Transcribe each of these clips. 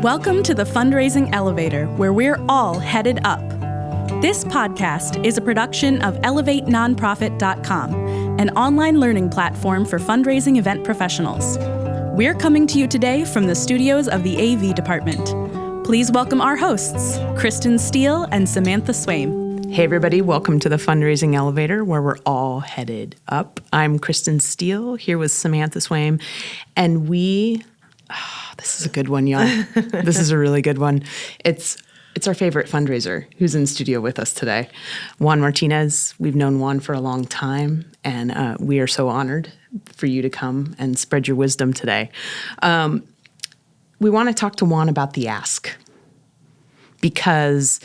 Welcome to the Fundraising Elevator, where we're all headed up. This podcast is a production of ElevateNonprofit.com, an online learning platform for fundraising event professionals. We're coming to you today from the studios of the AV department. Please welcome our hosts, Kristen Steele and Samantha Swaim. Hey everybody, welcome to the Fundraising Elevator, where we're all headed up. I'm Kristen Steele, here with Samantha Swaim, and this is a good one, y'all. This is a really good one. It's our favorite fundraiser who's in studio with us today, Juan Martinez. We've known Juan for a long time, and we are so honored for you to come and spread your wisdom today. We want to talk to Juan about the ask, because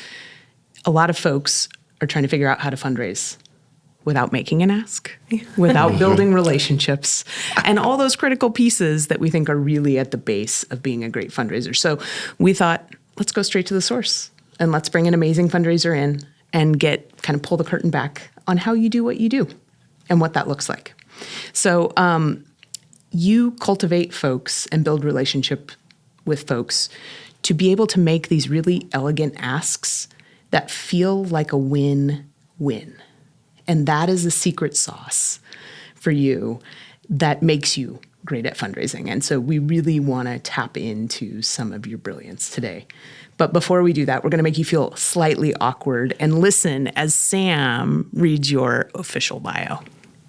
a lot of folks are trying to figure out how to fundraise without making an ask, without building relationships, and all those critical pieces that we think are really at the base of being a great fundraiser. So we thought, let's go straight to the source and let's bring an amazing fundraiser in and pull the curtain back on how you do what you do and what that looks like. So you cultivate folks and build relationship with folks to be able to make these really elegant asks that feel like a win-win. And that is the secret sauce for you that makes you great at fundraising. And so we really want to tap into some of your brilliance today. But before we do that, we're going to make you feel slightly awkward and listen as Sam reads your official bio.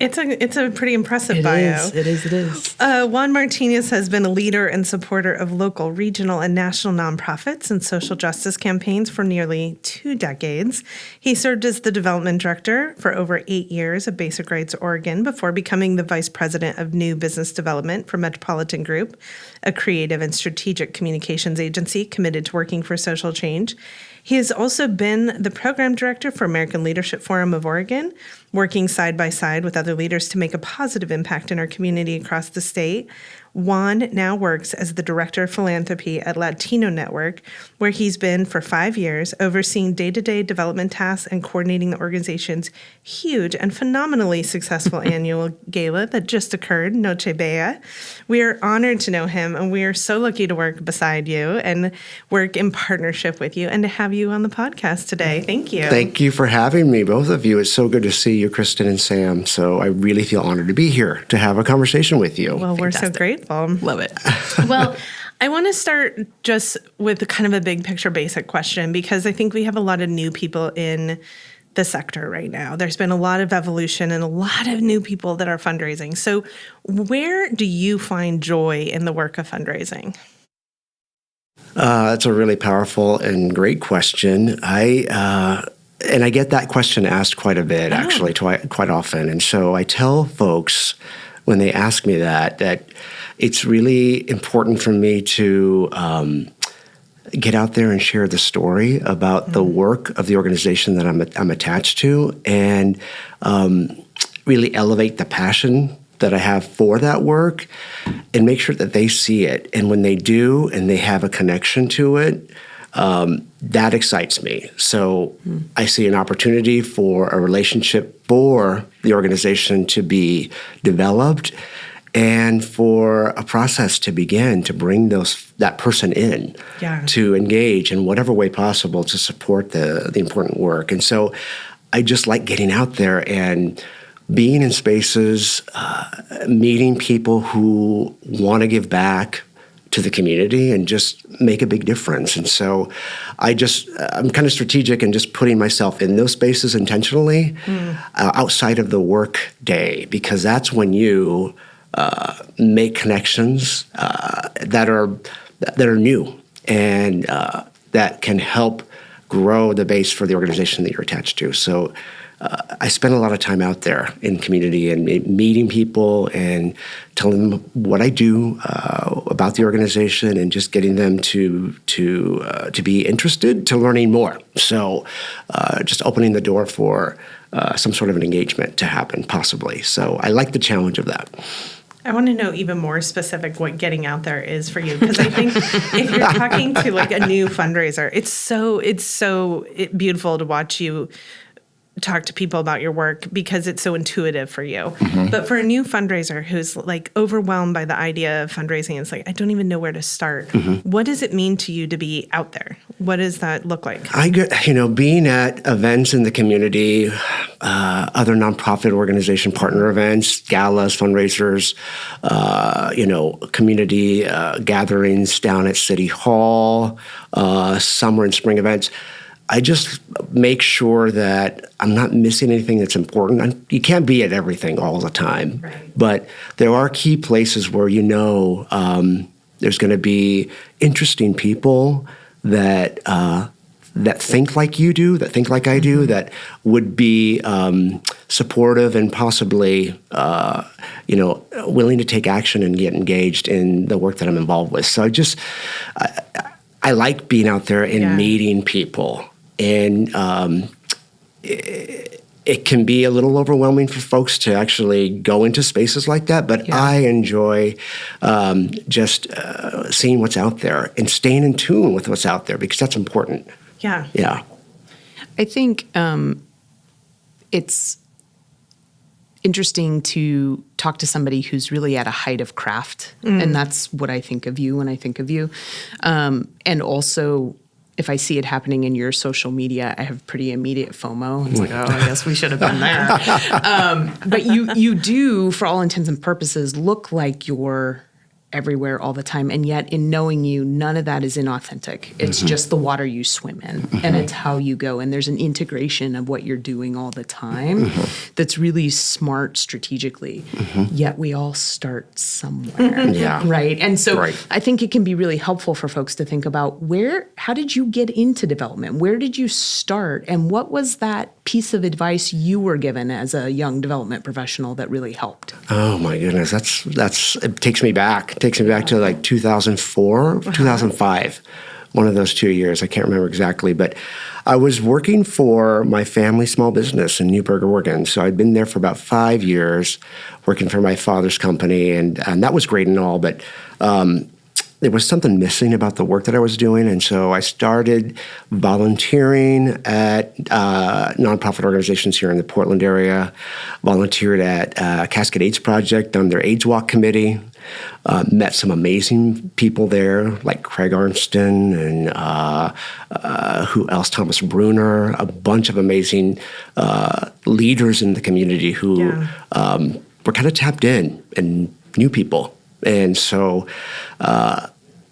It's a pretty impressive bio. It is. Juan Martinez has been a leader and supporter of local, regional, and national nonprofits and social justice campaigns for nearly 2 decades. He served as the development director for over 8 years at Basic Rights Oregon before becoming the vice president of new business development for Metropolitan Group, a creative and strategic communications agency committed to working for social change. He has also been the program director for American Leadership Forum of Oregon, working side by side with other leaders to make a positive impact in our community across the state. Juan now works as the director of philanthropy at Latino Network, where he's been for 5 years, overseeing day-to-day development tasks and coordinating the organization's huge and phenomenally successful annual gala that just occurred, Noche Bella. We are honored to know him, and we are so lucky to work beside you and work in partnership with you and to have you on the podcast today. Thank you. Thank you for having me, both of you. It's so good to see you, Kristen and Sam. So I really feel honored to be here to have a conversation with you. Well, we're so grateful. Love it. Well, I want to start just with kind of a big picture basic question, because I think we have a lot of new people in the sector right now. There's been a lot of evolution and a lot of new people that are fundraising. So where do you find joy in the work of fundraising? That's a really powerful and great question. I get that question asked quite a bit, actually, quite often. And so I tell folks when they ask me that it's really important for me to get out there and share the story about the work of the organization that I'm attached to, and really elevate the passion that I have for that work and make sure that they see it. And when they do and they have a connection to it, that excites me. So I see an opportunity for a relationship for the organization to be developed and for a process to begin to bring that person in to engage in whatever way possible to support the important work. And so I just like getting out there and being in spaces, meeting people who want to give back to the community and just make a big difference. And so I'm kind of strategic in just putting myself in those spaces intentionally outside of the work day, because that's when you make connections that are new and that can help grow the base for the organization that you're attached to. So I spend a lot of time out there in community and meeting people and telling them what I do about the organization and just getting them to be interested, to learning more. So just opening the door for some sort of an engagement to happen, possibly. So I like the challenge of that. I want to know even more specific what getting out there is for you, because I think if you're talking to like a new fundraiser, it's so beautiful to watch you talk to people about your work because it's so intuitive for you. But for a new fundraiser who's like overwhelmed by the idea of fundraising, it's like, I don't even know where to start. What does it mean to you to be out there? What does that look like? Being at events in the community, other nonprofit organization partner events, galas, fundraisers, community gatherings down at City Hall, summer and spring events. I just make sure that I'm not missing anything that's important. You can't be at everything all the time, but there are key places where there's going to be interesting people that think like you do, that think like I do, that would be supportive and possibly willing to take action and get engaged in the work that I'm involved with. So I like being out there and meeting people. And it can be a little overwhelming for folks to actually go into spaces like that, but I enjoy just seeing what's out there and staying in tune with what's out there because that's important. Yeah. I think it's interesting to talk to somebody who's really at a height of craft, and that's what I think of you when I think of you. And also, if I see it happening in your social media, I have pretty immediate FOMO. It's like, I guess we should have been there. But you do, for all intents and purposes, look like you're everywhere all the time. And yet, in knowing you, none of that is inauthentic. It's just the water you swim in, and it's how you go. And there's an integration of what you're doing all the time that's really smart strategically. Yet we all start somewhere, right? And so I think it can be really helpful for folks to think about how did you get into development? Where did you start? And what was that piece of advice you were given as a young development professional that really helped? Oh my goodness, it takes me back. It takes me back to like 2004, 2005, one of those 2 years. I can't remember exactly, but I was working for my family small business in Newburgh, Oregon. So I'd been there for about 5 years, working for my father's company, and that was great and all, but there was something missing about the work that I was doing, and so I started volunteering at nonprofit organizations here in the Portland area, volunteered at Cascade AIDS Project on their AIDS Walk committee, met some amazing people there, like Craig Armston and who else? Thomas Bruner, a bunch of amazing leaders in the community who were kind of tapped in and knew people. And so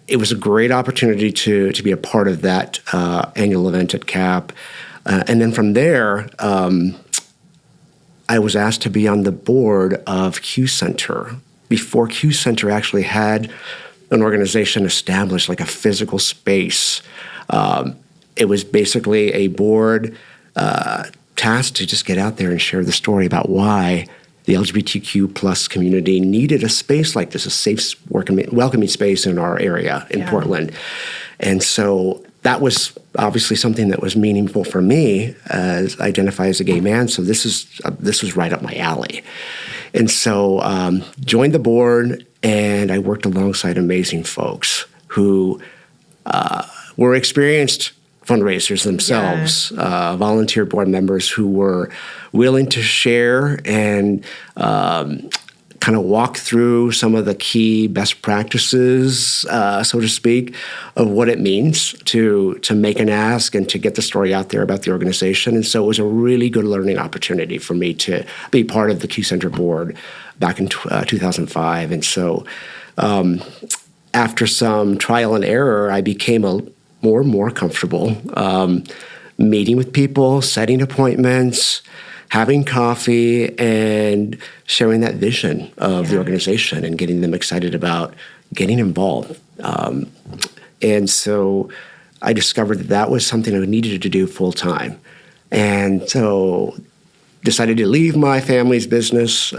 it was a great opportunity to be a part of that annual event at CAP. And then from there, I was asked to be on the board of Q Center before Q Center actually had an organization established, like a physical space. It was basically a board tasked to just get out there and share the story about why the LGBTQ plus community needed a space like this, a safe, welcoming space in our area in Portland. And so that was obviously something that was meaningful for me as I identify as a gay man. So this was right up my alley. And so joined the board, and I worked alongside amazing folks who were experienced fundraisers themselves, volunteer board members who were willing to share and kind of walk through some of the key best practices, so to speak, of what it means to make an ask and to get the story out there about the organization. And so it was a really good learning opportunity for me to be part of the Q Center board back in 2005. And so after some trial and error, I became more and more comfortable meeting with people, setting appointments, having coffee, and sharing that vision of the organization and getting them excited about getting involved. And so I discovered that was something I needed to do full time. And so decided to leave my family's business.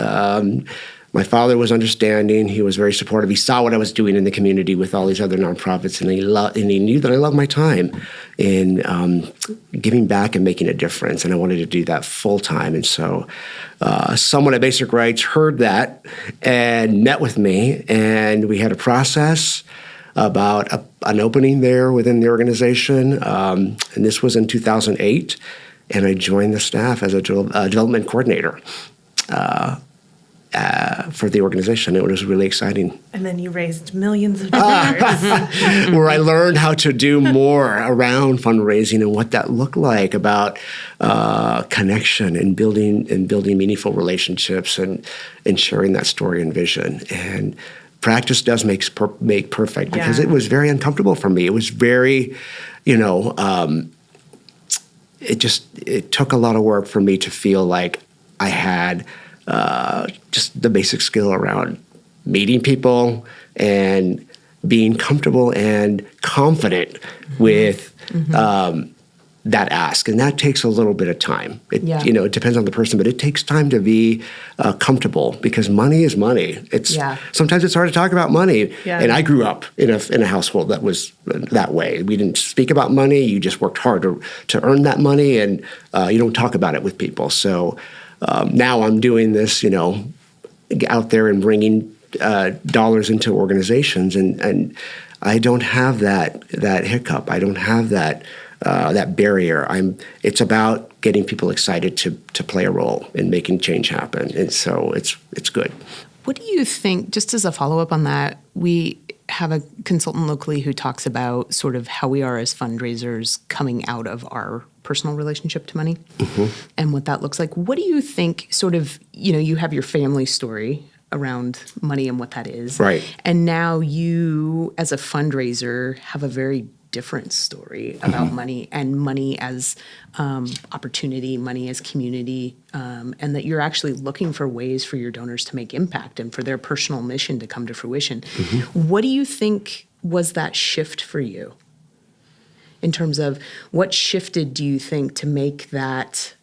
My father was understanding. He was very supportive. He saw what I was doing in the community with all these other nonprofits, and he knew that I loved my time in giving back and making a difference, and I wanted to do that full time. And so someone at Basic Rights heard that and met with me, and we had a process about an opening there within the organization, and this was in 2008. and I joined the staff as a development coordinator for the organization. It was really exciting. And then you raised millions of dollars. Where I learned how to do more around fundraising and what that looked like, about connection and building meaningful relationships and sharing that story and vision. And practice does make perfect, because it was very uncomfortable for me. It was very, it took a lot of work for me to feel like I had just the basic skill around meeting people and being comfortable and confident with that ask. And that takes a little bit of time. It depends on the person, but it takes time to be comfortable, because money is money. Sometimes it's hard to talk about money. Yeah. And I grew up in a household that was that way. We didn't speak about money. You just worked hard to earn that money, and you don't talk about it with people. So now I'm doing this, out there and bringing dollars into organizations, and I don't have that hiccup. I don't have that barrier. It's about getting people excited to play a role in making change happen, and so it's good. What do you think? Just as a follow up on that, we have a consultant locally who talks about sort of how we are as fundraisers coming out of our personal relationship to money and what that looks like. What do you think? Sort of, you have your family story around money and what that is, right? And now you, as a fundraiser, have a very different story about money, and money as opportunity, money as community, and that you're actually looking for ways for your donors to make impact and for their personal mission to come to fruition. What do you think was that shift for you? In terms of what shifted, do you think, to make that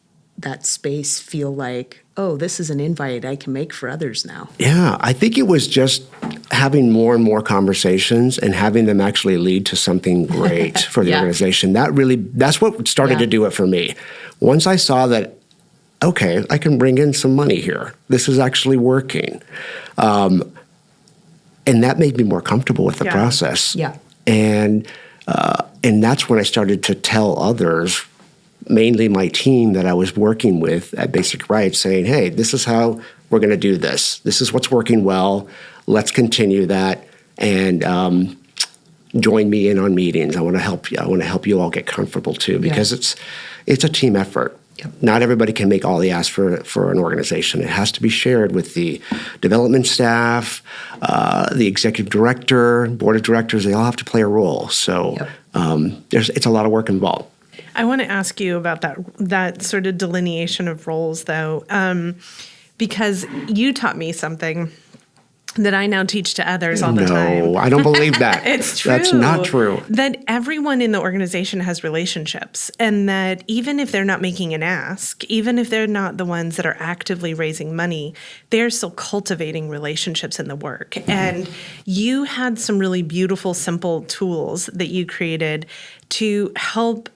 space feel like, oh, this is an invite I can make for others now? Yeah, I think it was just having more and more conversations and having them actually lead to something great for the organization. That's what started to do it for me. Once I saw that, okay, I can bring in some money here. This is actually working. And that made me more comfortable with the process. Yeah. And that's when I started to tell others, mainly my team that I was working with at Basic Rights, saying, hey, this is how we're going to do this. This is what's working well. Let's continue that, and join me in on meetings. I want to help you. I want to help you all get comfortable too, because it's a team effort. Yep. Not everybody can make all the asks for an organization. It has to be shared with the development staff, the executive director, board of directors. They all have to play a role. So it's a lot of work involved. I want to ask you about that sort of delineation of roles, though, because you taught me something that I now teach to others all the time. No, I don't believe that. It's true. That's not true. That everyone in the organization has relationships, and that even if they're not making an ask, even if they're not the ones that are actively raising money, they're still cultivating relationships in the work. And you had some really beautiful, simple tools that you created to help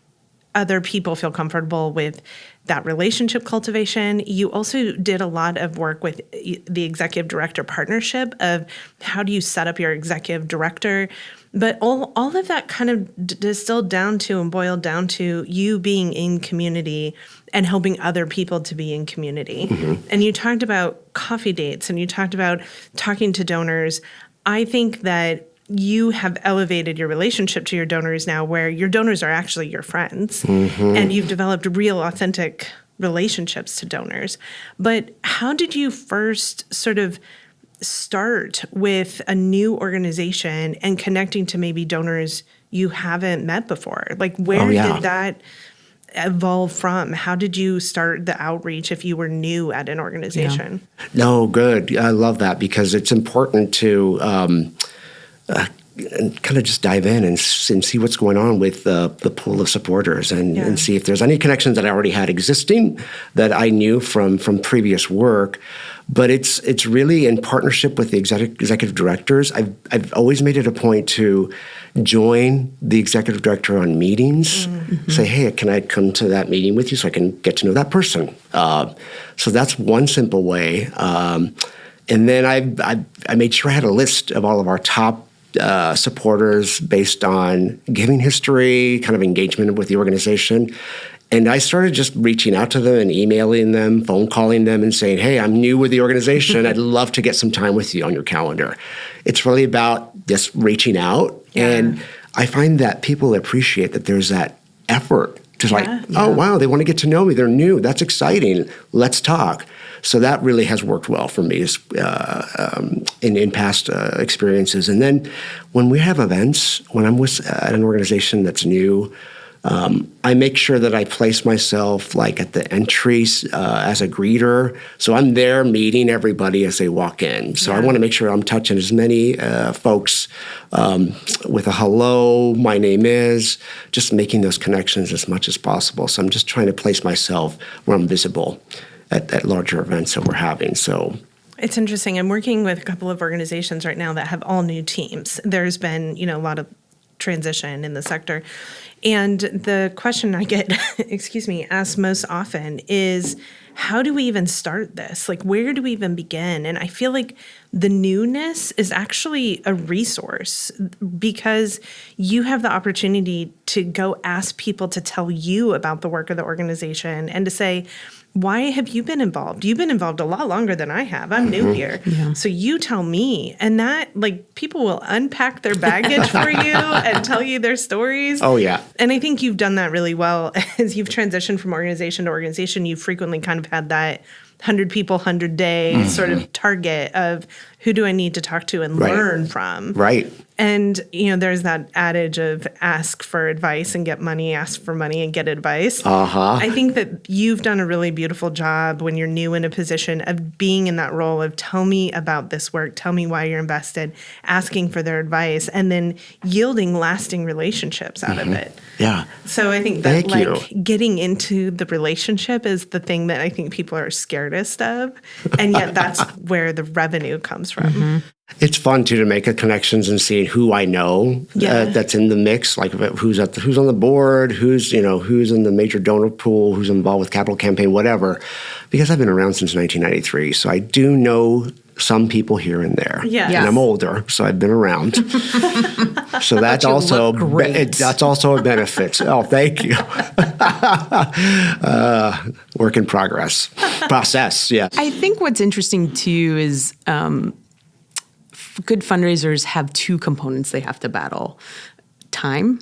other people feel comfortable with that relationship cultivation. You also did a lot of work with the executive director partnership of how do you set up your executive director. But all of that kind of distilled down to and boiled down to you being in community and helping other people to be in community. And you talked about coffee dates, and you talked about talking to donors. I think that you have elevated your relationship to your donors now, where your donors are actually your friends, and you've developed real, authentic relationships to donors. But how did you first sort of start with a new organization and connecting to maybe donors you haven't met before? Like, where did that evolve from? How did you start the outreach if you were new at an organization? No, good. I love that, because it's important to kind of just dive in and see what's going on with the pool of supporters, and see if there's any connections that I already had existing that I knew from previous work. But it's really in partnership with the executive directors. I've always made it a point to join the executive director on meetings. Say, hey, can I come to that meeting with you so I can get to know that person? So that's one simple way. And then I made sure I had a list of all of our top supporters based on giving history, kind of engagement with the organization. And I started just reaching out to them and emailing them, phone calling them and saying, hey, I'm new with the organization. I'd love to get some time with you on your calendar. It's really about just reaching out. Yeah. And I find that people appreciate that there's that effort to oh, wow, they want to get to know me. They're new. That's exciting. Let's talk. So that really has worked well for me in past experiences. And then when we have events, when I'm at an organization that's new, I make sure that I place myself like at the entry as a greeter. So I'm there meeting everybody as they walk in. So I want to make sure I'm touching as many folks with a hello, my name is, just making those connections as much as possible. So I'm just trying to place myself where I'm visible at larger events that we're having. So it's interesting. I'm working with a couple of organizations right now that have all new teams. There's been, a lot of transition in the sector. And the question I get, asked most often is, how do we even start this? Like, where do we even begin? And I feel like the newness is actually a resource because you have the opportunity to go ask people to tell you about the work of the organization and to say, why have you been involved? You've been involved a lot longer than I have. I'm new here. Yeah. So you tell me. And that, people will unpack their baggage for you and tell you their stories. Oh, yeah. And I think you've done that really well. As you've transitioned from organization to organization, you've frequently kind of had that 100 people, 100 day sort of target of who do I need to talk to and learn from. Right. And, there's that adage of ask for advice and get money, ask for money and get advice. I think that you've done a really beautiful job when you're new in a position of being in that role of tell me about this work, tell me why you're invested, asking for their advice, and then yielding lasting relationships out of it. Yeah. So I think that getting into the relationship is the thing that I think people are scaredest of. And yet that's where the revenue comes from. It's fun too to make connections and see who I know that's in the mix, like who's on the board, who's in the major donor pool, who's involved with capital campaign, whatever. Because I've been around since 1993, so I do know some people here and there. Yeah. And I'm older, so I've been around. So that's also a benefit. Oh, thank you. Work in progress. Process. Yeah. I think what's interesting too is good fundraisers have two components they have to battle. Time,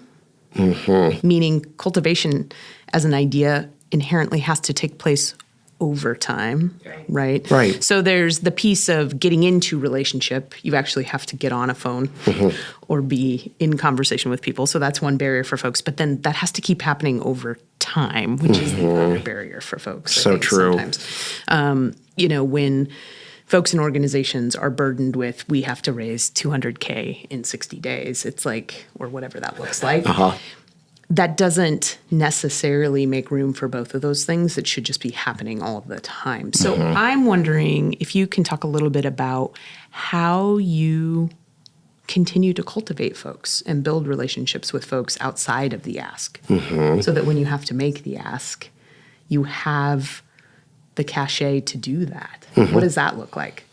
meaning cultivation as an idea inherently has to take place over time, right? Right. So there's the piece of getting into relationship. You actually have to get on a phone or be in conversation with people. So that's one barrier for folks. But then that has to keep happening over time, which is the other barrier for folks. So true. Sometimes, when folks in organizations are burdened with, we have to raise $200K in 60 days. It's like, or whatever that looks like. That doesn't necessarily make room for both of those things. It should just be happening all of the time. So I'm wondering if you can talk a little bit about how you continue to cultivate folks and build relationships with folks outside of the ask, so that when you have to make the ask, you have the cachet to do that. What does that look like?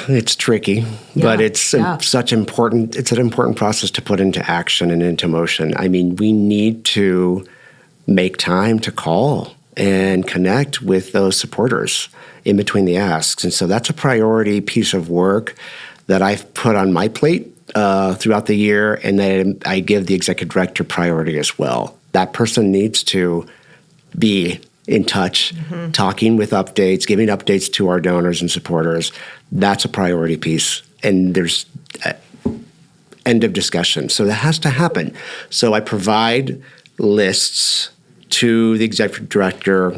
It's tricky, but it's it's an important process to put into action and into motion. I mean, we need to make time to call and connect with those supporters in between the asks. And so that's a priority piece of work that I've put on my plate throughout the year, and then I give the executive director priority as well. That person needs to be in touch, talking with updates, giving updates to our donors and supporters. That's a priority piece. And there's end of discussion. So that has to happen. So I provide lists to the executive director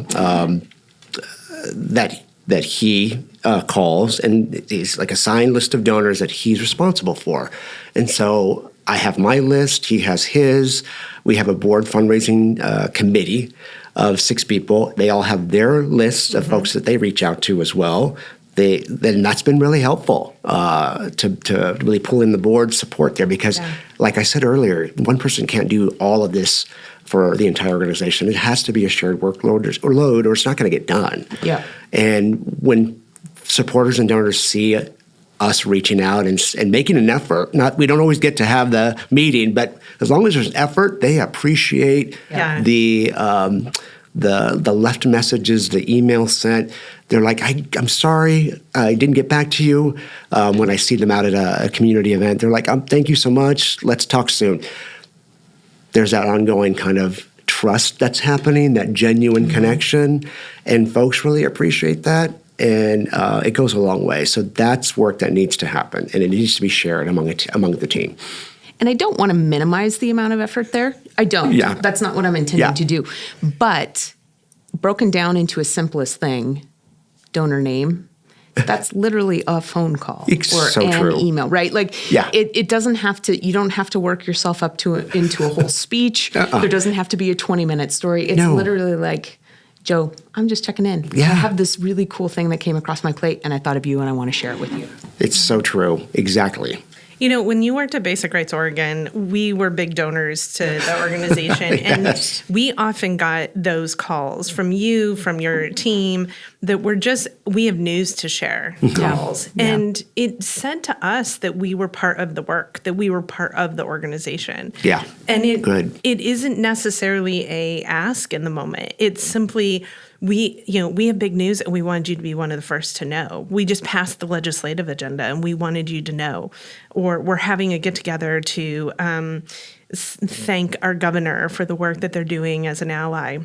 that he calls, and it's like a signed list of donors that he's responsible for. And so I have my list, he has his. We have a board fundraising committee of 6 people. They all have their lists of folks that they reach out to as well. Then that's been really helpful to really pull in the board support there because, like I said earlier, one person can't do all of this for the entire organization. It has to be a shared workload or it's not going to get done. Yeah. And when supporters and donors see us reaching out and making an effort. We don't always get to have the meeting, but as long as there's effort, they appreciate the left messages, the email sent. They're like, I'm sorry, I didn't get back to you. When I see them out at a community event, they're like, thank you so much. Let's talk soon. There's that ongoing kind of trust that's happening, that genuine connection, and folks really appreciate that. And it goes a long way. So that's work that needs to happen, and it needs to be shared among the team. And I don't want to minimize the amount of effort there. I don't. Yeah. That's not what I'm intending to do. But broken down into a simplest thing, donor name, that's literally a phone call or an email, right? Like it doesn't have to, you don't have to work yourself up into a whole speech. There doesn't have to be a 20-minute story. It's literally like, Joe, I'm just checking in. I have this really cool thing that came across my plate, and I thought of you, and I want to share it with you. It's so true. Exactly. You know, when you worked at Basic Rights Oregon, we were big donors to the organization. And we often got those calls from you, from your team, that were just, we have news to share calls. And it said to us that we were part of the work, that we were part of the organization. Yeah. And it isn't necessarily a ask in the moment. It's simply, we have big news, and we wanted you to be one of the first to know. We just passed the legislative agenda, and we wanted you to know. Or we're having a get-together to thank our governor for the work that they're doing as an ally.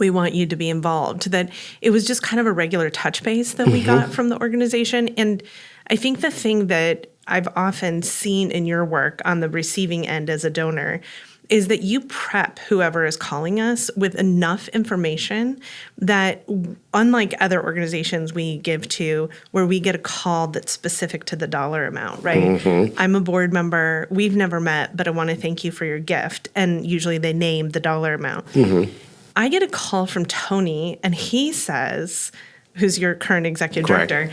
We want you to be involved. That it was just kind of a regular touch base that we got from the organization. And I think the thing that I've often seen in your work on the receiving end as a donor is that you prep whoever is calling us with enough information that, unlike other organizations we give to, where we get a call that's specific to the dollar amount, right? I'm a board member. We've never met, but I want to thank you for your gift. And usually they name the dollar amount. I get a call from Tony, and he says, who's your current executive director,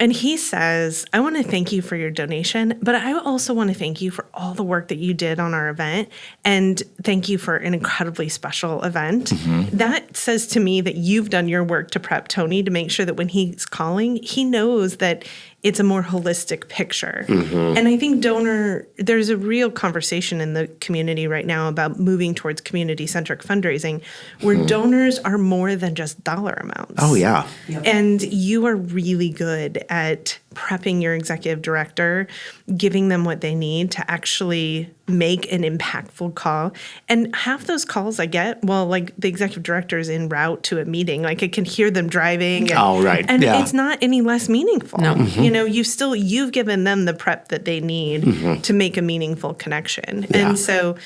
and he says, I want to thank you for your donation, but I also want to thank you for all the work that you did on our event, and thank you for an incredibly special event. That says to me that you've done your work to prep Tony to make sure that when he's calling, he knows that it's a more holistic picture. And I think there's a real conversation in the community right now about moving towards community-centric fundraising, where donors are more than just dollar amounts. Oh, yeah. And you are really good at prepping your executive director, giving them what they need to actually make an impactful call. And half those calls I get, like the executive director is en route to a meeting, like I can hear them driving. And it's not any less meaningful. No. You know, you've given them the prep that they need to make a meaningful connection. And so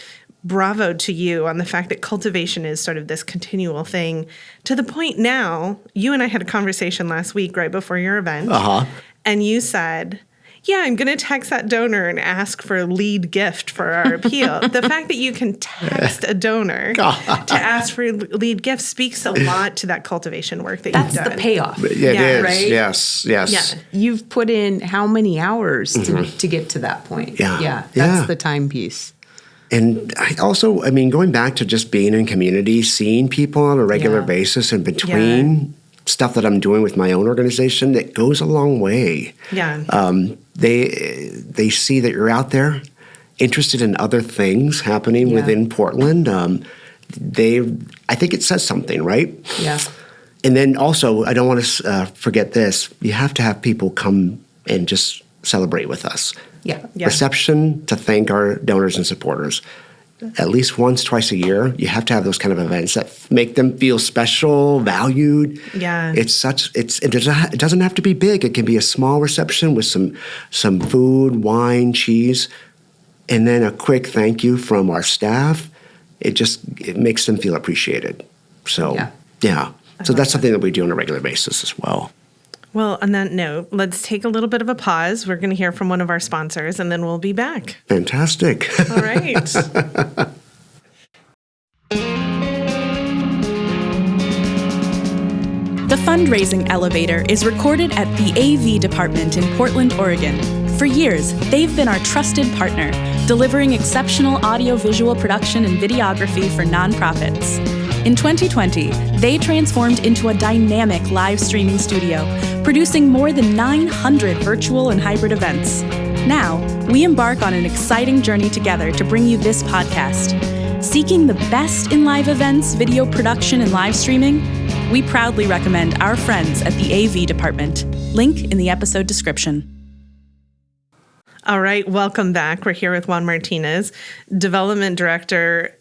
bravo to you on the fact that cultivation is sort of this continual thing, to the point now, you and I had a conversation last week right before your event. And you said, I'm going to text that donor and ask for a lead gift for our appeal. The fact that you can text a donor to ask for a lead gift speaks a lot to that cultivation work that you've done. That's the payoff. It is. Right? Yes. Yeah. You've put in how many hours to get to that point? That's the time piece. And I also, going back to just being in community, seeing people on a regular basis in between stuff that I'm doing with my own organization, that goes a long way. They see that you're out there, interested in other things happening within Portland. I think it says something, right? And then also, I don't want to forget this. You have to have people come and just celebrate with us. Reception to thank our donors and supporters. At least once, twice a year, you have to have those kind of events that make them feel special, valued. It doesn't have to be big. It can be a small reception with some food, wine, cheese, and then a quick thank you from our staff. It makes them feel appreciated. So so that's something that we do on a regular basis as well. Well, on that note, let's take a little bit of a pause. We're going to hear from one of our sponsors, and then we'll be back. Fantastic. All right. The Fundraising Elevator is recorded at the AV department in Portland, Oregon. For years, they've been our trusted partner, delivering exceptional audio-visual production and videography for nonprofits. In 2020, they transformed into a dynamic live streaming studio, producing more than 900 virtual and hybrid events. Now, we embark on an exciting journey together to bring you this podcast. Seeking the best in live events, video production, and live streaming, we proudly recommend our friends at the AV department. Link in the episode description. All right, welcome back. We're here with Juan Martinez, Development Director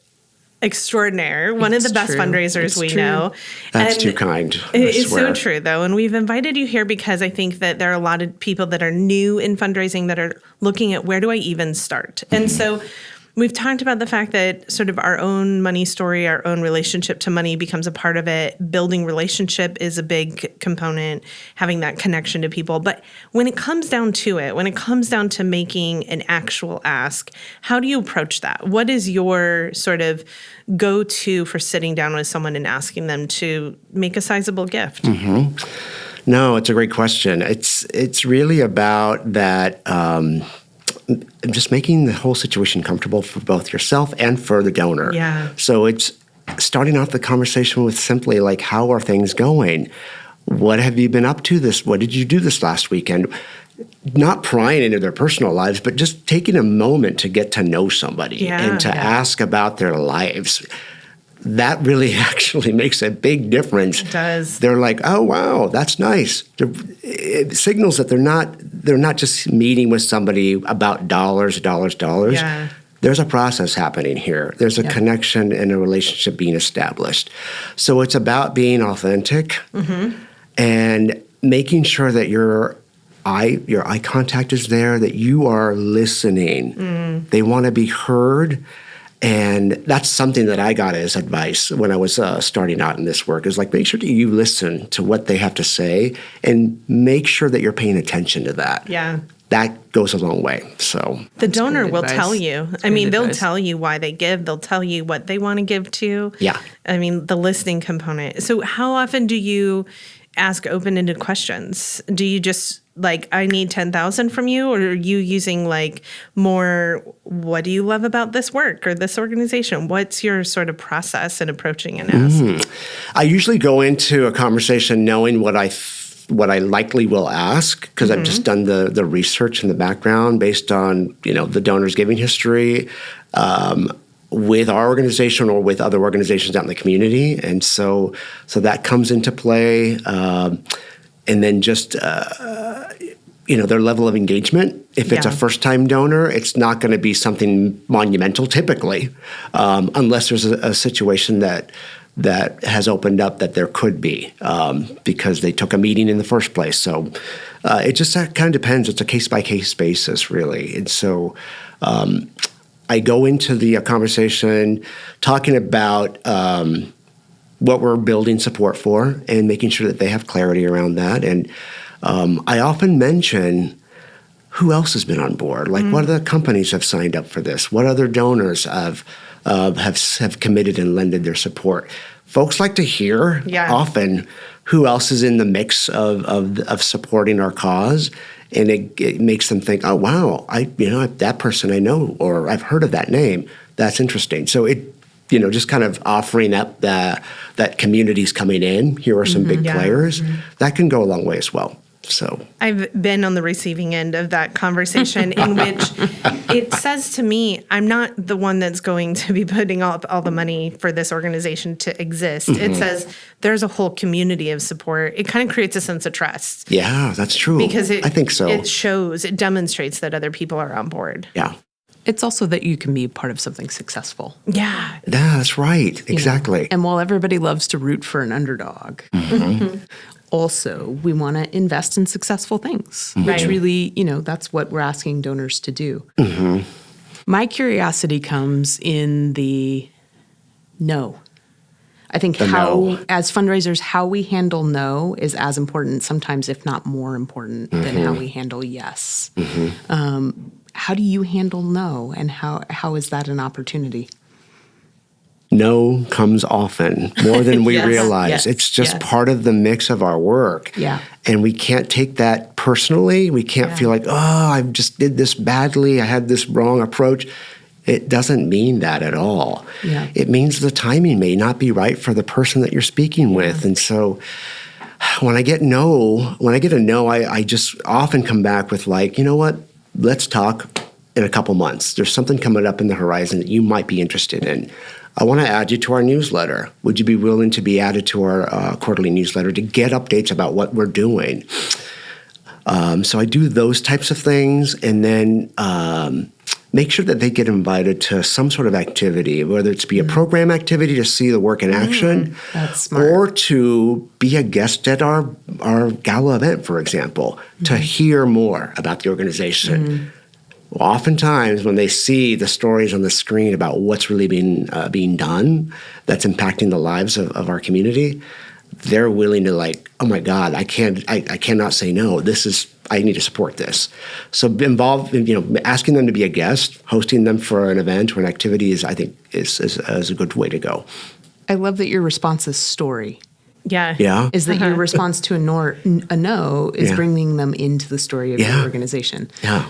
extraordinaire, one of the best fundraisers we know. That's too kind. It's so true, though. And we've invited you here because I think that there are a lot of people that are new in fundraising that are looking at where do I even start? And so we've talked about the fact that sort of our own money story, our own relationship to money becomes a part of it. Building relationship is a big component, having that connection to people. But when it comes down to it, when it comes down to making an actual ask, how do you approach that? What is your sort of go-to for sitting down with someone and asking them to make a sizable gift? No, it's a great question. It's really about that just making the whole situation comfortable for both yourself and for the donor. Yeah. So it's starting off the conversation with simply like, how are things going? What have you been up to what did you do this last weekend? Not prying into their personal lives, but just taking a moment to get to know somebody and to ask about their lives. That really actually makes a big difference. It does. They're like, oh, wow, that's nice. It signals that they're not just meeting with somebody about dollars. Yeah. There's a process happening here. There's a connection and a relationship being established. So it's about being authentic and making sure that your eye contact is there, that you are listening. They want to be heard. And that's something that I got as advice when I was starting out in this work, is like, make sure that you listen to what they have to say and make sure that you're paying attention to that. Yeah. That goes a long way. So the donor will advice. tell you. I mean, they'll tell you why they give. They'll tell you what they want to give to. Yeah. I mean, the listening component. So how often do you ask open-ended questions? Do you just like, I need 10,000 from you? Or are you using like more, what do you love about this work or this organization? What's your sort of process in approaching an ask? I usually go into a conversation knowing what I likely will ask, because I've just done the research in the background based on, the donor's giving history, with our organization or with other organizations out in the community. And so that comes into play. And then just, their level of engagement. If it's a first-time donor, it's not going to be something monumental typically, unless there's a situation that has opened up that there could be, because they took a meeting in the first place. So it just kind of depends. It's a case-by-case basis, really. And so I go into the conversation talking about what we're building support for and making sure that they have clarity around that. And I often mention who else has been on board. Like, what other companies have signed up for this? What other donors have committed and lended their support? Folks like to hear often who else is in the mix of supporting our cause, and it makes them think, oh wow, that person I know, or I've heard of that name. That's interesting. So it, just kind of offering up that community's coming in. Here are some big players. That can go a long way as well. So I've been on the receiving end of that conversation in which it says to me, I'm not the one that's going to be putting up all the money for this organization to exist. It says there's a whole community of support. It kind of creates a sense of trust. Yeah, that's true. Because I think so. It demonstrates that other people are on board. Yeah. It's also that you can be part of something successful. Yeah. Yeah, that's right. Exactly. And while everybody loves to root for an underdog, also we want to invest in successful things, which really, that's what we're asking donors to do. My curiosity comes in the no. I think as fundraisers, how we handle no is as important, sometimes if not more important, than how we handle yes. How do you handle no, and how is that an opportunity? No comes often, more than we realize. Yes, it's just part of the mix of our work. Yeah. And we can't take that personally. We can't feel like, oh, I just did this badly. I had this wrong approach. It doesn't mean that at all. Yeah. It means the timing may not be right for the person that you're speaking with. And so when I get a no, I just often come back with like, you know what, let's talk in a couple months. There's something coming up in the horizon that you might be interested in. I want to add you to our newsletter. Would you be willing to be added to our quarterly newsletter to get updates about what we're doing? So I do those types of things, and then make sure that they get invited to some sort of activity, whether it's be a program activity to see the work in action, That's smart. or to be a guest at our gala event, for example, to hear more about the organization. Oftentimes, when they see the stories on the screen about what's really being done that's impacting the lives of our community, they're willing to like, oh my God, I cannot say no. I need to support this. So involved, asking them to be a guest, hosting them for an event or an activity I think is a good way to go. I love that your response is story. Yeah. Yeah. Is that your response to a no is Yeah. bringing them into the story of Yeah. your organization. Yeah.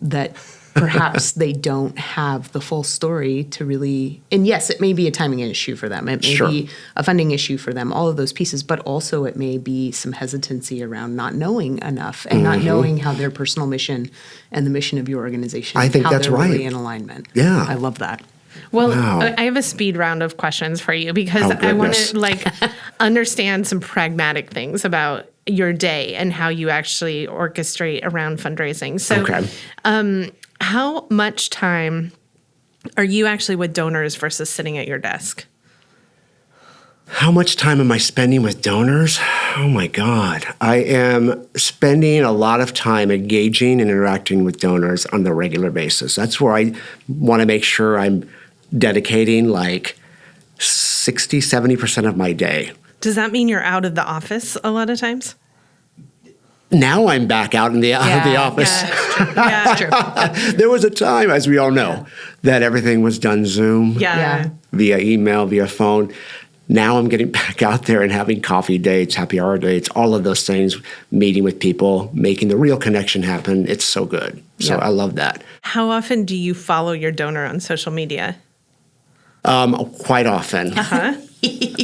That perhaps they don't have the full story to really, and yes, it may be a timing issue for them. It may Sure. be a funding issue for them, all of those pieces, but also it may be some hesitancy around not knowing enough and not knowing how their personal mission and the mission of your organization, I think how that's they're right. really in alignment. Yeah. I love that. Well, Wow. I have a speed round of questions for you because Oh, I want goodness. to understand some pragmatic things about your day and how you actually orchestrate around fundraising. So, Okay. how much time are you actually with donors versus sitting at your desk? How much time am I spending with donors? Oh my God. I am spending a lot of time engaging and interacting with donors on the regular basis. That's where I want to make sure I'm dedicating like 60, 70% of my day. Does that mean you're out of the office a lot of times? Now I'm back out in the office. Yeah. There was a time, as we all know, that everything was done Zoom, Yeah. via email, via phone. Now I'm getting back out there and having coffee dates, happy hour dates, all of those things, meeting with people, making the real connection happen. It's so good. So Yeah. I love that. How often do you follow your donor on social media? Quite often.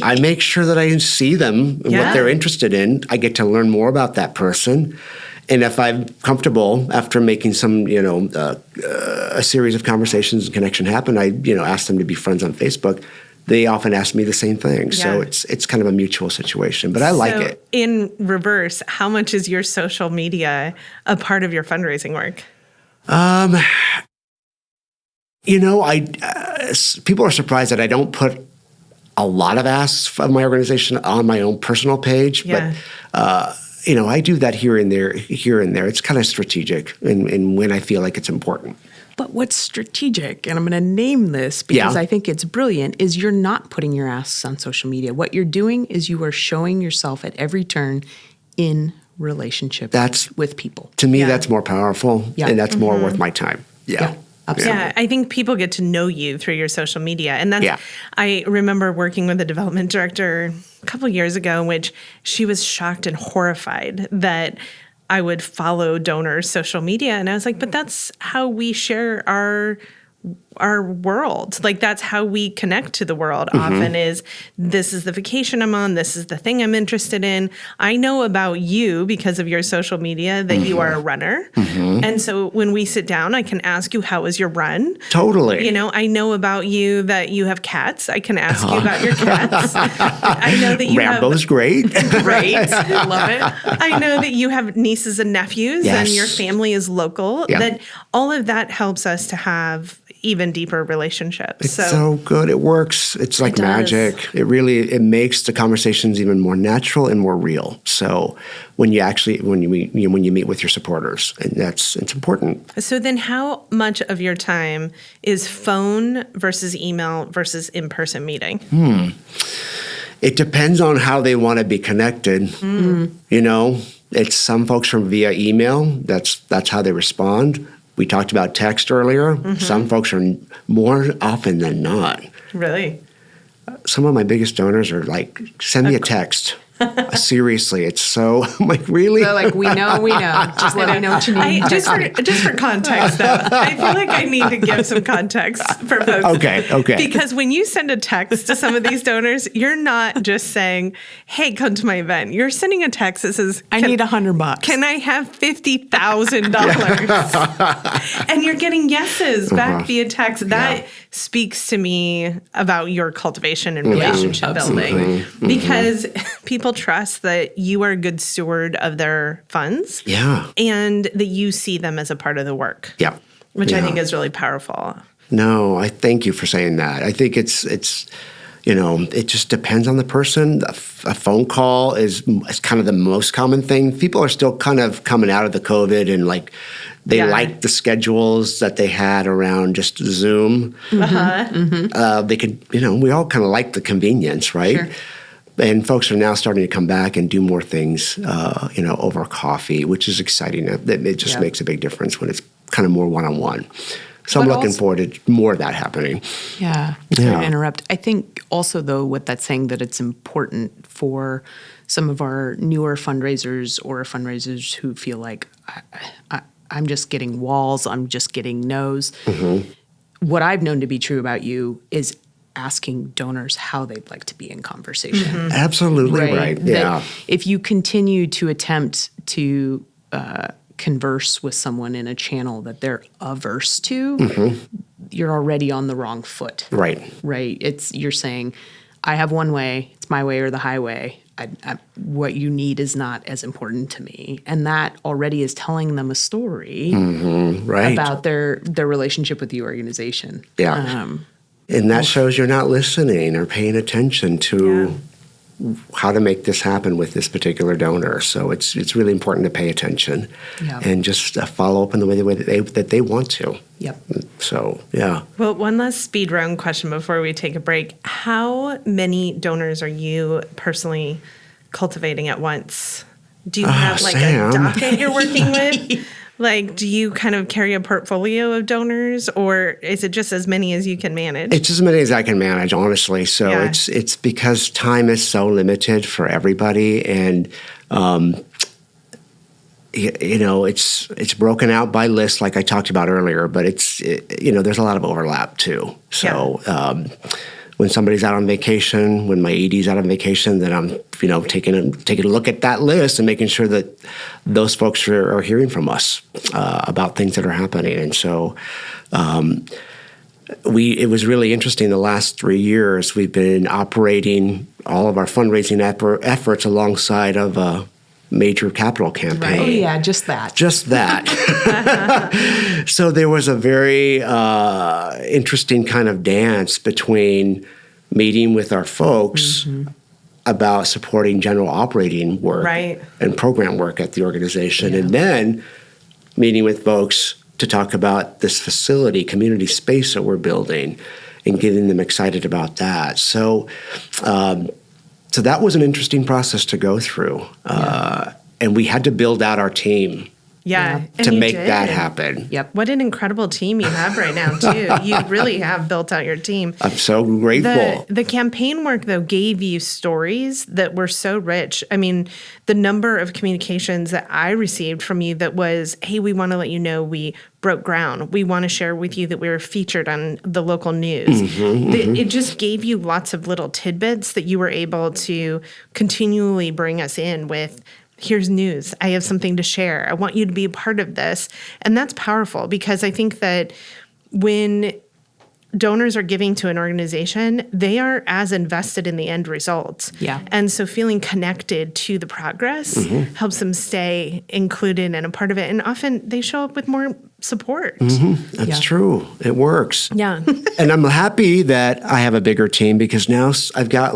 I make sure that I see them and Yeah. what they're interested in. I get to learn more about that person. And if I'm comfortable after making some, a series of conversations and connection happen, I, ask them to be friends on Facebook. They often ask me the same thing. So Yeah. it's kind of a mutual situation, but I like So it. in reverse, how much is your social media a part of your fundraising work? People are surprised that I don't put a lot of asks of my organization on my own personal page, Yeah. but I do that here and there. It's kind of strategic and when I feel like it's important. But what's strategic, and I'm going to name this because Yeah. I think it's brilliant, is you're not putting your asks on social media. What you're doing is you are showing yourself at every turn in relationship with people. To me, Yeah. that's more powerful, Yeah. and that's more worth my time. Yeah, absolutely. Yeah, I think people get to know you through your social media. And that's, Yeah. I remember working with a development director a couple years ago in which she was shocked and horrified that I would follow donors' social media. And I was like, but that's how we share our world. Like that's how we connect to the world often is this is the vacation I'm on. This is the thing I'm interested in. I know about you because of your social media that you are a runner. And so when we sit down, I can ask you, how was your run? Totally. I know about you that you have cats. I can ask you about your cats. I know that you Rambo's have great. great. Love it. I know that you have nieces and nephews and Yes. your family is local. Yeah. That all of that helps us to have even deeper relationships. It's so good. It works. It's like does. magic. It makes the conversations even more natural and more real. So when you meet with your supporters, and it's important. So then how much of your time is phone versus email versus in-person meeting? It depends on how they want to be connected. It's some folks from via email. That's how they respond. We talked about text earlier. Some folks are more often than not. Really? Some of my biggest donors are like, send me a text. Seriously, it's so, I'm like, really? They're like, we know. Just let me know what you need. Just for context, though, I feel like I need to give some context for folks. Okay. Because when you send a text to some of these donors, you're not just saying, hey, come to my event. You're sending a text that says, I need $100. Can I have $50,000? And you're getting yeses back via text. That speaks to me about your cultivation and relationship building. Because people trust that you are a good steward of their funds. Yeah. And that you see them as a part of the work. Yeah. Which I think is really powerful. No, I thank you for saying that. I think it's it just depends on the person. A phone call is kind of the most common thing. People are still kind of coming out of the COVID and like they like the schedules that they had around just Zoom. They could, we all kind of like the convenience, right? Sure. And folks are now starting to come back and do more things, over coffee, which is exciting. It just makes a big difference when it's kind of more one-on-one. So I'm looking forward to more of that happening. Yeah. Sorry to interrupt. I think also, though, what that's saying that it's important for some of our newer fundraisers or fundraisers who feel like I'm just getting walls, I'm just getting no's. What I've known to be true about you is asking donors how they'd like to be in conversation. Absolutely right. Yeah. That if you continue to attempt to converse with someone in a channel that they're averse to, you're already on the wrong foot. Right. You're saying, I have one way, it's my way or the highway. What you need is not as important to me. And that already is telling them a story about their relationship with the organization. Yeah. And that shows you're not listening or paying attention to how to make this happen with this particular donor. So it's really important to pay attention and just follow up in the way that they want to. Yep. So, yeah. Well, one last speed round question before we take a break. How many donors are you personally cultivating at once? Do you have Sam. a docket you're working with? Do you kind of carry a portfolio of donors, or is it just as many as you can manage? It's as many as I can manage, honestly. So it's because time is so limited for everybody, and it's broken out by list, like I talked about earlier. But there's a lot of overlap too. So. When somebody's out on vacation, when my ED's out on vacation, then I'm, taking a look at that list and making sure that those folks are hearing from us about things that are happening. And so it was really interesting. The last 3 years, we've been operating all of our fundraising efforts alongside of a major capital campaign. Right. Oh, yeah, just that. So there was a very interesting kind of dance between meeting with our folks about supporting general operating work and program work at the organization, and then meeting with folks to talk about this facility, community space that we're building, and getting them excited about that. So that was an interesting process to go through. And we had to build out our team to make that happen. Yep. What an incredible team you have right now, too. You really have built out your team. I'm so grateful. The campaign work, though, gave you stories that were so rich. I mean, the number of communications that I received from you that was, hey, we want to let you know we broke ground. We want to share with you that we were featured on the local news. It just gave you lots of little tidbits that you were able to continually bring us in with. Here's news. I have something to share. I want you to be a part of this. And that's powerful because I think that when donors are giving to an organization, they are as invested in the end results. Yeah. And so feeling connected to the progress helps them stay included and a part of it. And often they show up with more support. That's true. It works. Yeah. And I'm happy that I have a bigger team because now I've got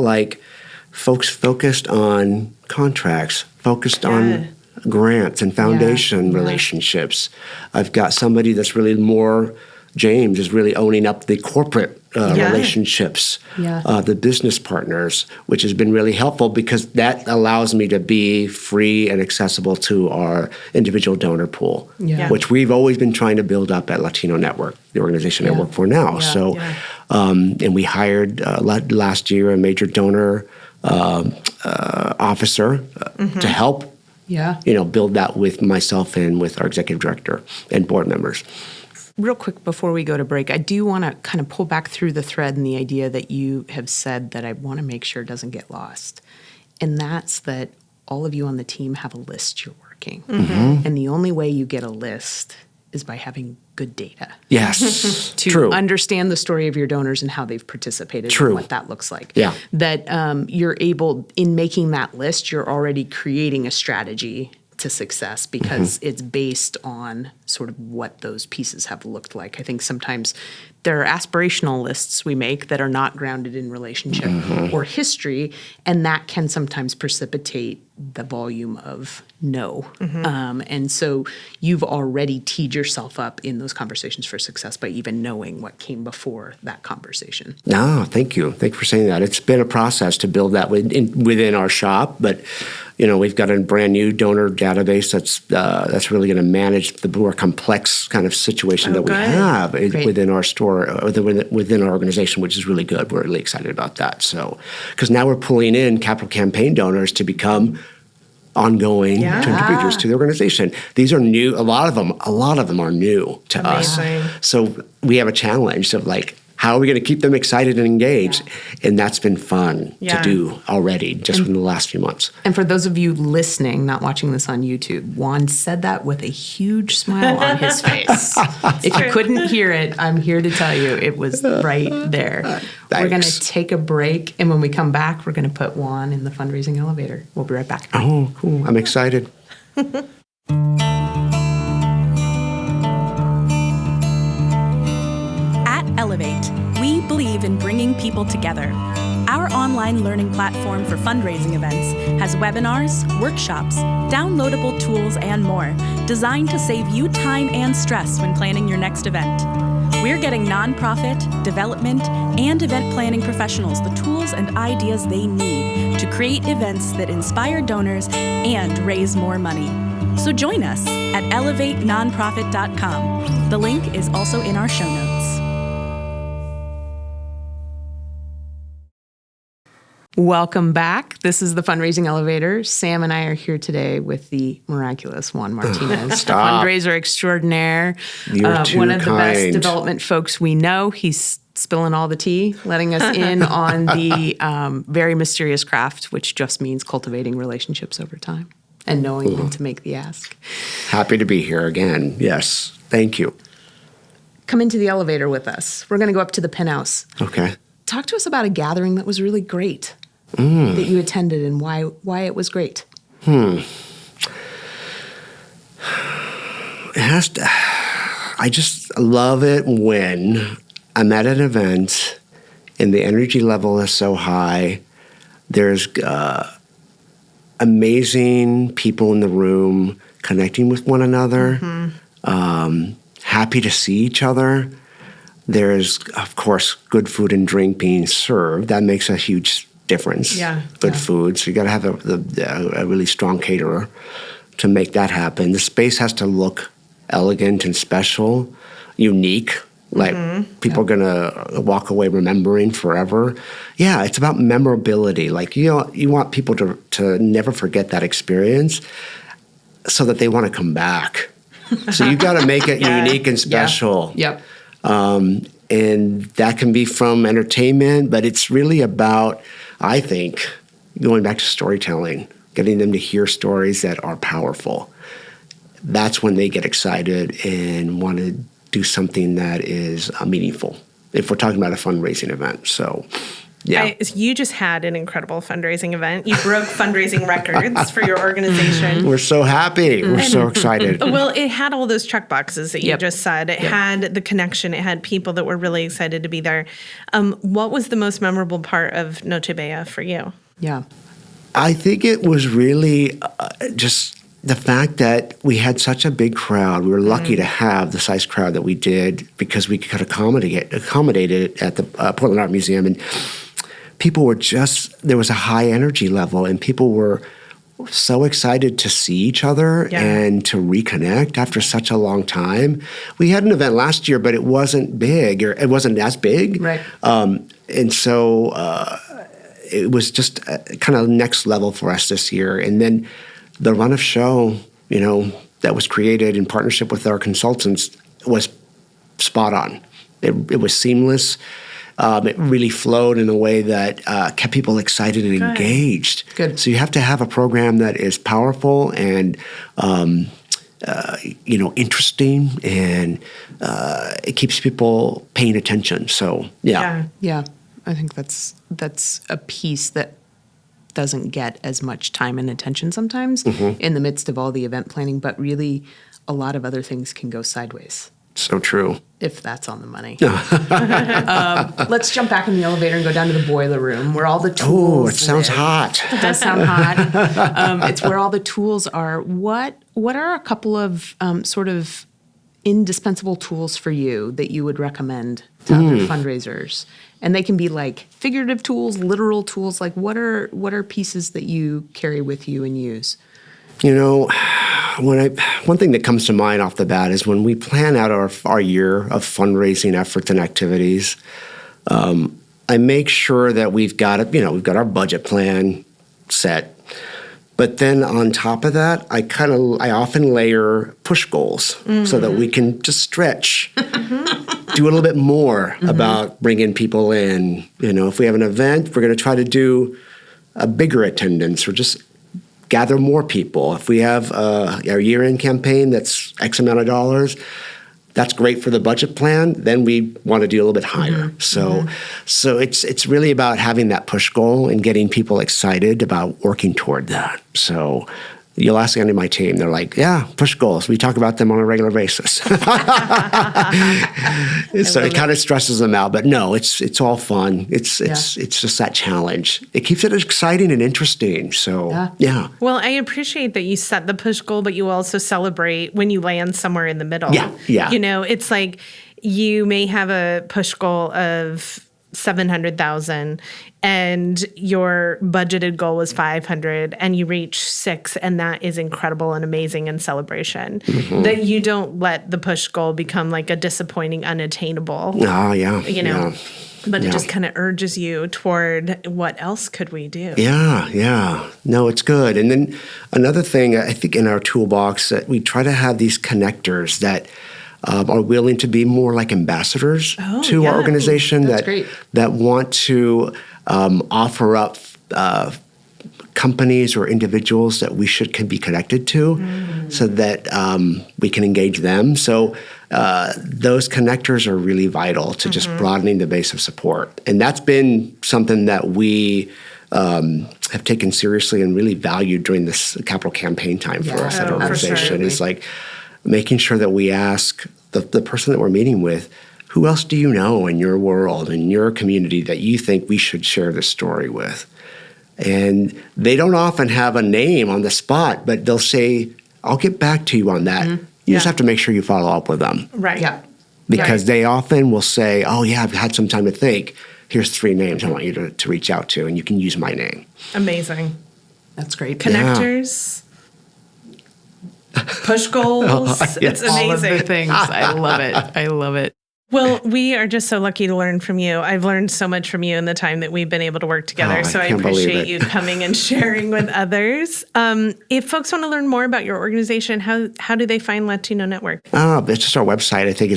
folks focused on contracts, focused on grants and foundation relationships. I've got somebody that's really more, James is really owning up the corporate relationships, the business partners, which has been really helpful because that allows me to be free and accessible to our individual donor pool, which we've always been trying to build up at Latino Network, the organization I work for now. And we hired last year a major donor officer to help build that with myself and with our executive director and board members. Real quick before we go to break, I do want to kind of pull back through the thread and the idea that you have said that I want to make sure doesn't get lost. And that's that all of you on the team have a list you're working. And the only way you get a list is by having good data. Yes, to true. understand the story of your donors and how they've participated True. and what that looks like. Yeah. That you're able, in making that list, you're already creating a strategy to success because it's based on sort of what those pieces have looked like. I think sometimes there are aspirational lists we make that are not grounded in relationship or history, and that can sometimes precipitate the volume of no. And so you've already teed yourself up in those conversations for success by even knowing what came before that conversation. No, thank you. Thank you for saying that. It's been a process to build that within our shop, but we've got a brand new donor database that's really going to manage the more complex kind of situation that we have within our store, or within our organization, which is really good. We're really excited about that. So, because now we're pulling in capital campaign donors to become ongoing contributors to the organization. These are new. A lot of them are new to us. So we have a challenge of how are we going to keep them excited and engaged? And that's been fun to do already, just within the last few months. And for those of you listening, not watching this on YouTube, Juan said that with a huge smile on his face. If you couldn't hear it, I'm here to tell you it was right there. We're going to take a break, and when we come back, we're going to put Juan in the fundraising elevator. We'll be right back. Oh, cool. I'm excited. Elevate, we believe in bringing people together. Our online learning platform for fundraising events has webinars, workshops, downloadable tools, and more designed to save you time and stress when planning your next event. We're getting nonprofit, development, and event planning professionals the tools and ideas they need to create events that inspire donors and raise more money. So join us at elevatenonprofit.com. The link is also in our show notes. Welcome back. This is the Fundraising Elevator. Sam and I are here today with the miraculous Juan Martinez, fundraiser extraordinaire, one of the best development folks we know. He's spilling all the tea, letting us in on the very mysterious craft, which just means cultivating relationships over time and knowing when to make the ask. Happy to be here again. Yes. Thank you. Come into the elevator with us. We're going to go up to the penthouse. Okay. Talk to us about a gathering that was really great. That you attended and why it was great. It has to, I just love it when I'm at an event and the energy level is so high. There's amazing people in the room connecting with one another, happy to see each other. There's, of course, good food and drink being served. That makes a huge difference. Good food. So you got to have a really strong caterer to make that happen. The space has to look elegant and special, unique. People are going to walk away remembering forever. Yeah, it's about memorability. You want people to never forget that experience so that they want to come back. So you got to make it unique and special. Yep. And that can be from entertainment, but it's really about, I think, going back to storytelling, getting them to hear stories that are powerful. That's when they get excited and want to do something that is meaningful, if we're talking about a fundraising event. So, yeah. You just had an incredible fundraising event. You broke fundraising records for your organization. We're so happy. We're so excited. Well, it had all those check boxes that you just said. It had the connection. It had people that were really excited to be there. What was the most memorable part of Noche Bella for you? Yeah. I think it was really just the fact that we had such a big crowd. We were lucky to have the size crowd that we did because we could accommodate it at the Portland Art Museum. And people were there was a high energy level, and people were so excited to see each other and to reconnect after such a long time. We had an event last year, but it wasn't big, or it wasn't as big. Right. And so it was just kind of next level for us this year. And then the run of show, that was created in partnership with our consultants was spot on. It was seamless. It really flowed in a way that kept people excited and engaged. Good. So you have to have a program that is powerful and interesting, and it keeps people paying attention. So yeah. I think that's a piece that doesn't get as much time and attention sometimes in the midst of all the event planning, but really a lot of other things can go sideways. So true. If that's on the money. Let's jump back in the elevator and go down to the boiler room where all the tools. Oh, it sounds hot. It does sound hot. It's where all the tools are. What are a couple of sort of indispensable tools for you that you would recommend to other fundraisers? And they can be like figurative tools, literal tools. Like what are pieces that you carry with you and use? One thing that comes to mind off the bat is when we plan out our year of fundraising efforts and activities, I make sure that we've got our budget plan set. But then on top of that, I often layer push goals so that we can just stretch, do a little bit more about bringing people in. If we have an event, we're going to try to do a bigger attendance or just gather more people. If we have our year-end campaign that's X amount of dollars, that's great for the budget plan. Then we want to do a little bit higher. So it's really about having that push goal and getting people excited about working toward that. So you'll ask any of my team, they're like, yeah, push goals. We talk about them on a regular basis. So it kind of stresses them out. But no, it's all fun. It's just that challenge. It keeps it exciting and interesting. So, yeah. Well, I appreciate that you set the push goal, but you also celebrate when you land somewhere in the middle. Yeah. It's like you may have a push goal of $700,000 and your budgeted goal was $500,000 and you reach $6,000, and that is incredible and amazing and celebration. That you don't let the push goal become like a disappointing, unattainable. Oh, yeah. But it just kind of urges you toward what else could we do? Yeah. No, it's good. And then another thing, I think in our toolbox, that we try to have these connectors that are willing to be more like ambassadors to our organization that want to offer up companies or individuals that we can be connected to so that we can engage them. So those connectors are really vital to just broadening the base of support. And that's been something that we have taken seriously and really valued during this capital campaign time for us at our organization. Is like making sure that we ask the person that we're meeting with, who else do you know in your world, in your community that you think we should share this story with? And they don't often have a name on the spot, but they'll say, I'll get back to you on that. You just have to make sure you follow up with them. Right. Yeah. Because they often will say, oh, yeah, I've had some time to think. Here's 3 names I want you to reach out to, and you can use my name. Amazing. That's great. Connectors. Push goals. It's amazing. All of the things. I love it. Well, we are just so lucky to learn from you. I've learned so much from you in the time that we've been able to work together. So I appreciate you coming and sharing with others. If folks want to learn more about your organization, how do they find Latino Network? It's just our website, I think,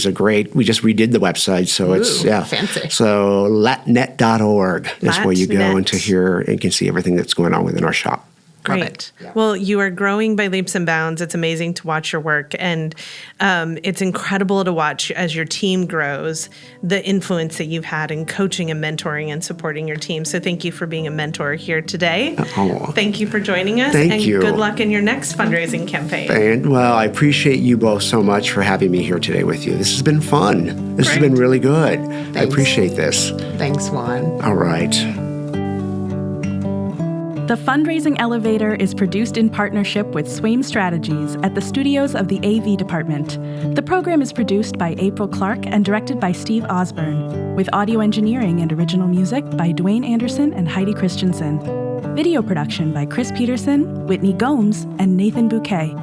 we just redid the website. So it's fancy. So latnet.org is where you go into here and can see everything that's going on within our shop. Great. Well, you are growing by leaps and bounds. It's amazing to watch your work. And it's incredible to watch as your team grows, the influence that you've had in coaching and mentoring and supporting your team. So thank you for being a mentor here today. Thank you for joining us. Thank you. Good luck in your next fundraising campaign. And, I appreciate you both so much for having me here today with you. This has been fun. This has been really good. Thanks. I appreciate this. Thanks, Juan. All right. The Fundraising Elevator is produced in partnership with Swaim Strategies at the studios of the AV Department. The program is produced by April Clark and directed by Steve Osborne, with audio engineering and original music by Dwayne Anderson and Heidi Christensen. Video production by Chris Peterson, Whitney Gomes, and Nathan Bouquet.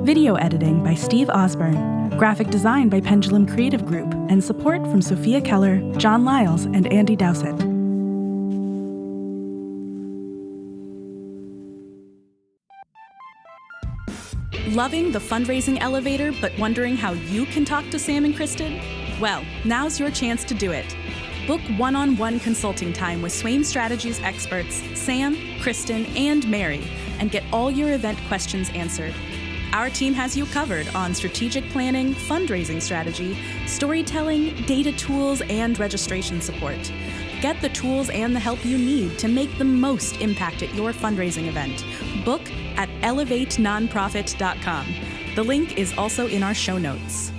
Video editing by Steve Osborne. Graphic design by Pendulum Creative Group, and support from Sophia Keller, John Lyles, and Andy Dowsett. Loving the Fundraising Elevator but wondering how you can talk to Sam and Kristen? Well, now's your chance to do it. Book one-on-one consulting time with Swaim Strategies experts Sam, Kristen, and Mary, and get all your event questions answered. Our team has you covered on strategic planning, fundraising strategy, storytelling, data tools, and registration support. Get the tools and the help you need to make the most impact at your fundraising event. Book at elevatenonprofit.com. The link is also in our show notes.